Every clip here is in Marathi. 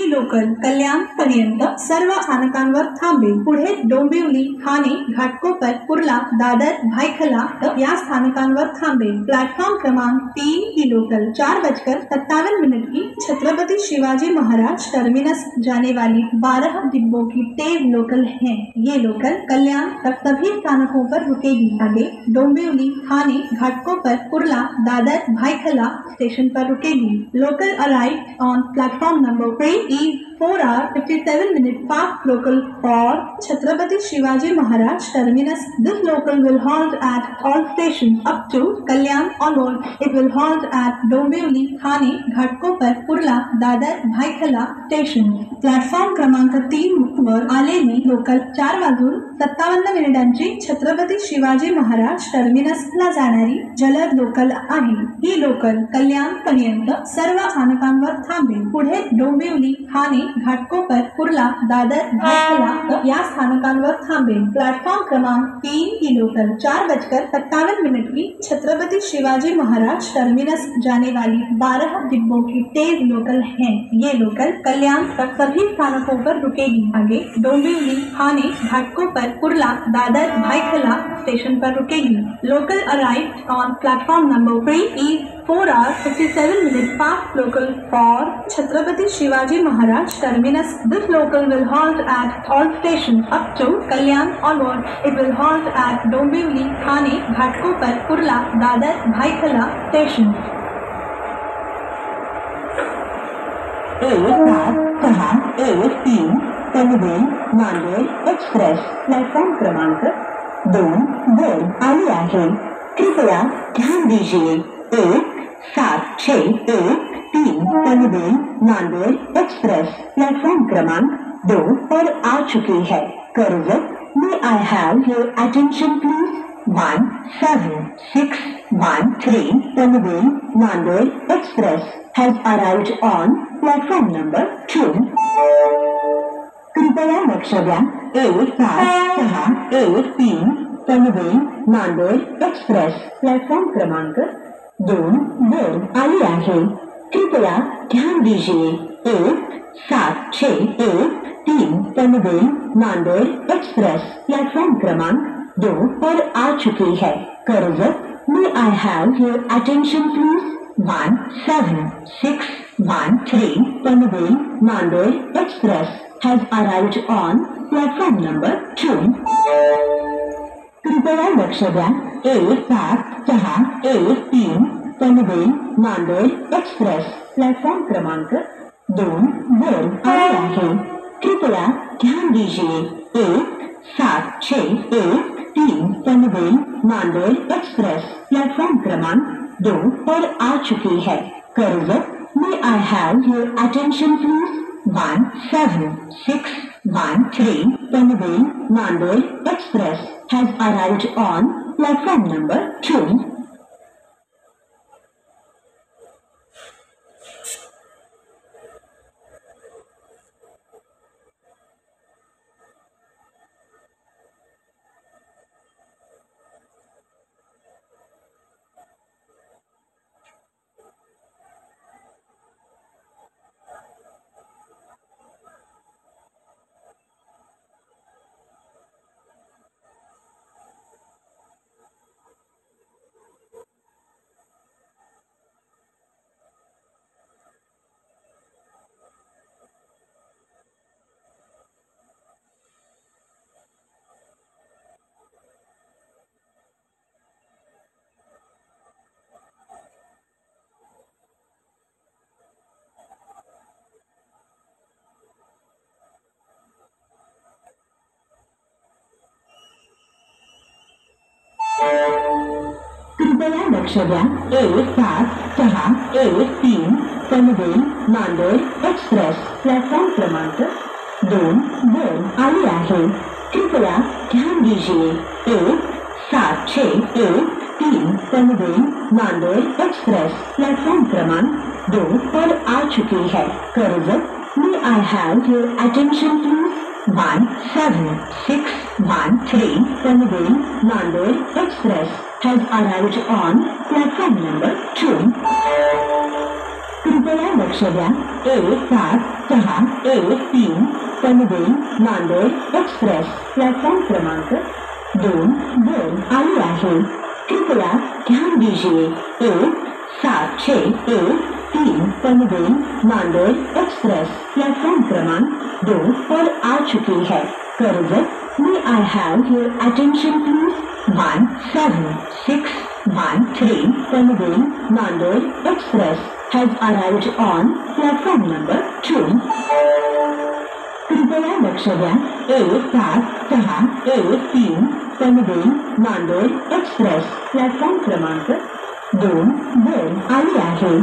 लोकल कल्याण पर्यंत सर्व स्थानकांवर थांबेल। पुढे डोंबिवली, ठाणे, घाटकोपर, कुर्ला, दादर, भायखला या स्थानकांवर थांबेल। प्लेटफॉर्म क्रमांक 3 की लोकल 4:57 की छत्रपति शिवाजी महाराज टर्मिनस जाने वाली 12 डिब्बों की टेब लोकल है। ये लोकल कल्याण तक सभी स्थानकों पर रुकेगी। आगे डोंबिवली, ठाणे, घाटकोपर, कुर्ला, दादर, भायखला स्टेशन पर रुकेगी। Local arrived on platform number 3 is 4 hours 57 minutes past local for Chhatrapati Shivaji Maharaj Terminus. This local will halt at all stations up to Kalyan onward. It will halt at Dombivli, Thane, Ghatkopar, Kurla, Dadar, Bhaikhala station. Platform क्रमांक 3 वर आलेली लोकल 4:57 छत्रपती शिवाजी महाराज टर्मिनसला जाणारी जलद लोकल आहे। ही लोकल कल्याण पर्यंत सर्व स्थानकांवर थांबेल। पुढे डोंबिवली, ठाणे, घाटकोपर, कुर्ला, दादर, भायखला या स्थानकांवर थांबेल। प्लॅटफॉर्म क्रमांक 3 की लोकल 4:57 की छत्रपति शिवाजी महाराज टर्मिनस जाने वाली 12 डिब्बों की तेज लोकल है। ये लोकल कल्याण तक सभी स्थानकों पर रुकेगी। आगे डोंबिवली, ठाणे, घाटकोपर, कुर्ला, दादर, भायखला स्टेशन पर रुकेगी। Local arrived on platform number 3 is 4 hours 57 minutes past local for Chhatrapati Shivaji Maharaj Terminus. This local will halt at all stations up to Kalyan onward. It will halt at Dombivli, Thane, Ghatkopar, Kurla, Dadar, Bhaikhala station. 1-7-6-1-3 Panvel Nanded express platform क्रमांक 2 वर आली आहे। कृपया ध्यान दीजिए। 1-7-6-1-3 पनवेल नांदेड एक्सप्रेस प्लेटफॉर्म क्रमांक 2 पर आ चुकी है। Karjat, may I have your attention please? 1-7-6-1-3 Panvel Nanded express has arrived on platform number 2. कृपया लक्ष द्या। 1-7-6-1-3 पनवेल नांदेड एक्सप्रेस प्लेटफॉर्म क्रमांक 2 वर आली आहे। कृपया ध्यान दीजिए। 1-7-6-1-3 पनवेल नांदेड एक्सप्रेस प्लेटफॉर्म क्रमांक 2 पर आ चुकी है। Karjat, may I have your attention please? 1-7-6-1-3 Panvel Nanded express has arrived on platform number 2. कृपया लक्ष द्या। 1-7-6-1-3 पनवेल नांदेड एक्सप्रेस प्लेटफॉर्म क्रमांक 2 वर आली आहे। कृपया ध्यान दीजिए। 1-7-6-1-3 पनवेल नांदेड एक्सप्रेस प्लेटफॉर्म क्रमांक 2 पर आ चुकी है। Karjat, may I have your attention please? 1-7-6-1-3 Panvel Nanded express has arrived on platform number 2. कृपया लक्ष द्या। 1-7-6-1-3 पनवेल नांदेड एक्सप्रेस प्लेटफॉर्म क्रमांक 2 वर आली आहे। कृपया ध्यान दीजिए। 1-7-6-1-3 पनवेल नांदेड एक्सप्रेस प्लेटफॉर्म क्रमांक 2 पर आ चुकी है। Karjat, may I have your attention please? 1-7-6-1-3 Panvel Nanded express has arrived on platform number 2. कृपया लक्ष द्या। 1-7-6 1-3 पनवेल नांदेड एक्सप्रेस प्लेटफॉर्म क्रमांक 2 आली आहे. कृपया ध्यान दीजिए. 1-7-6-1-3 पनवेल नांदेड़ एक्सप्रेस प्लेटफॉर्म क्रमांक 2 पर आ चुकी है. Karjat, may I have your attention please? 17-6-1-3 Panvel Nanded express has arrived on platform number 2. कृपया लक्ष द्या. 1-7-6-1-3 पनवेल नांदेड़ एक्सप्रेस प्लेटफॉर्म क्रमांक 2 आली आहे.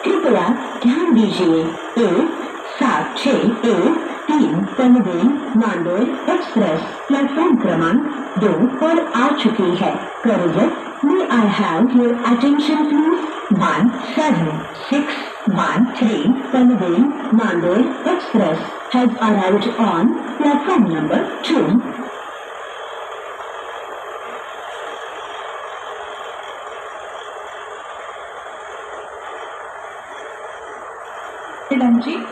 कृपया ध्यान दीजिए. 1-7-6-1-3 पनवेल नांदेड़ एक्सप्रेस प्लेटफॉर्म क्रमांक 2 पर आ चुकी है. Karjat, may I have your attention please? 17-6-1-3 Panvel Nanded express has arrived on platform number 2.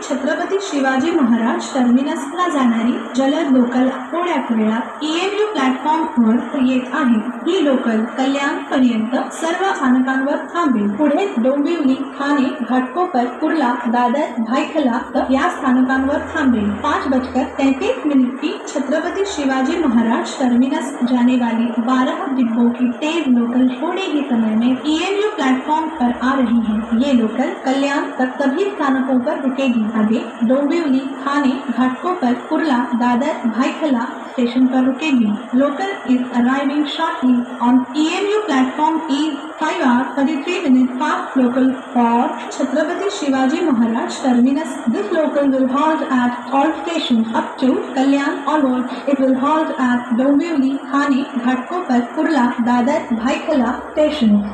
Chhatrapati Shivaji Maharaj टर्मिनसला जाणारी जलद लोकल थोड्याच वेळात EMU प्लॅटफॉर्मवर येत आहे. ही लोकल कल्याण पर्यंत सर्व स्थानकांवर थांबेल. पुढे डोंबिवली, ठाणे, घाटकोपर, कुर्ला, दादर, भायखला या स्थानकांवर थांबेल. 5:33 की छत्रपति शिवाजी महाराज टर्मिनस जाने वाली 12 डिब्बों की तेज लोकल थोड़े ही समय में EMU प्लेटफॉर्म पर आ रही है. ये लोकल कल्याण तक सभी स्थानकों पर रुकेगी. आगे डोंबिवली, ठाणे, घाटकोपर, कुर्ला, दादर, भायखला स्टेशन पर रुकेगी. Local is arriving shortly on EMU platform is 5:33 fast local for Chhatrapati Shivaji Maharaj terminus. This local will halt at all stations up to Kalyan onwards. It will halt at Dombivli, Thane, Ghatkopar, Kurla, Dadar, Bhaikhala stations.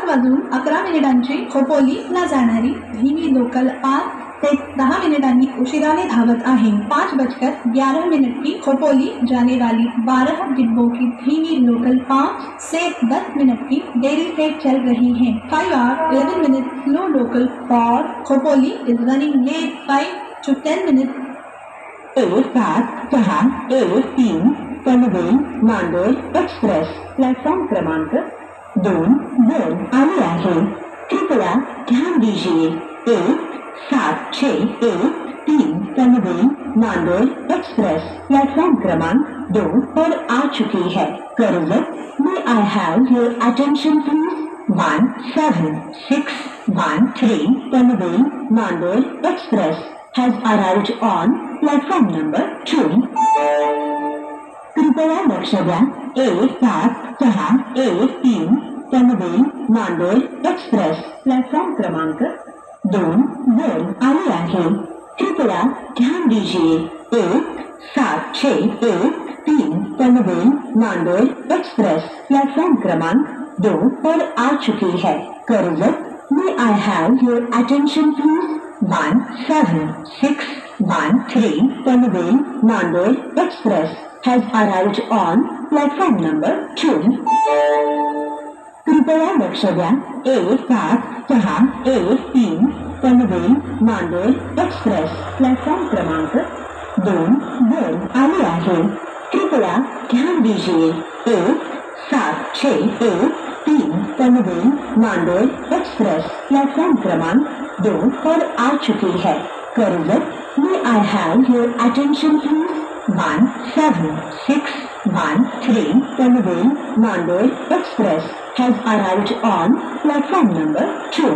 वाजून 11 मिनिटांची खोपोलीला जाणारी धीमी लोकल 5 से 10 मिनिटांनी उशिराने धावत आहे. 5:11 की खोपोली जाने वाली 12 डिब्बों की धीमी लोकल 5 से 10 मिनट की देरी से चल रही है. 5:11 slow local for Khopoli is running late 5 to 10 minutes. 1-7-6-1-3 Panvel Nanded express platform क्रमांक 2 आली आहे. कृपया ध्यान दीजिए. 1-7-6-1-3 पनवेल नांदेड़ एक्सप्रेस प्लेटफॉर्म क्रमांक 2 पर आ चुकी है. Karjat, may I have your attention please? 17-6-1-3 Panvel Nanded express has arrived on platform number 2. कृपया लक्ष द्या. 1-7-6-1-3 पनवेल नांदेड़ एक्सप्रेस प्लेटफॉर्म क्रमांक 2 आली आहे. कृपया ध्यान दीजिए. 1-7-6-1-3 पनवेल नांदेड़ एक्सप्रेस प्लेटफॉर्म क्रमांक 2 पर आ चुकी है. Karjat, may I have your attention please? 17-6 1-3 Panvel Nanded express has arrived on platform number 2. कृपया लक्ष द्या. 1-7-6-1-3 पनवेल नांदेड़ एक्सप्रेस प्लेटफॉर्म क्रमांक 2 वर आले आहे. कृपया ध्यान दीजिए. 1-7-6-1-3 पनवेल नांदेड़ एक्सप्रेस प्लेटफॉर्म क्रमांक 2 पर आ चुकी है. Karjat, may I have your attention please? 17-6-1-3 Panvel Nanded express has arrived on platform number 2.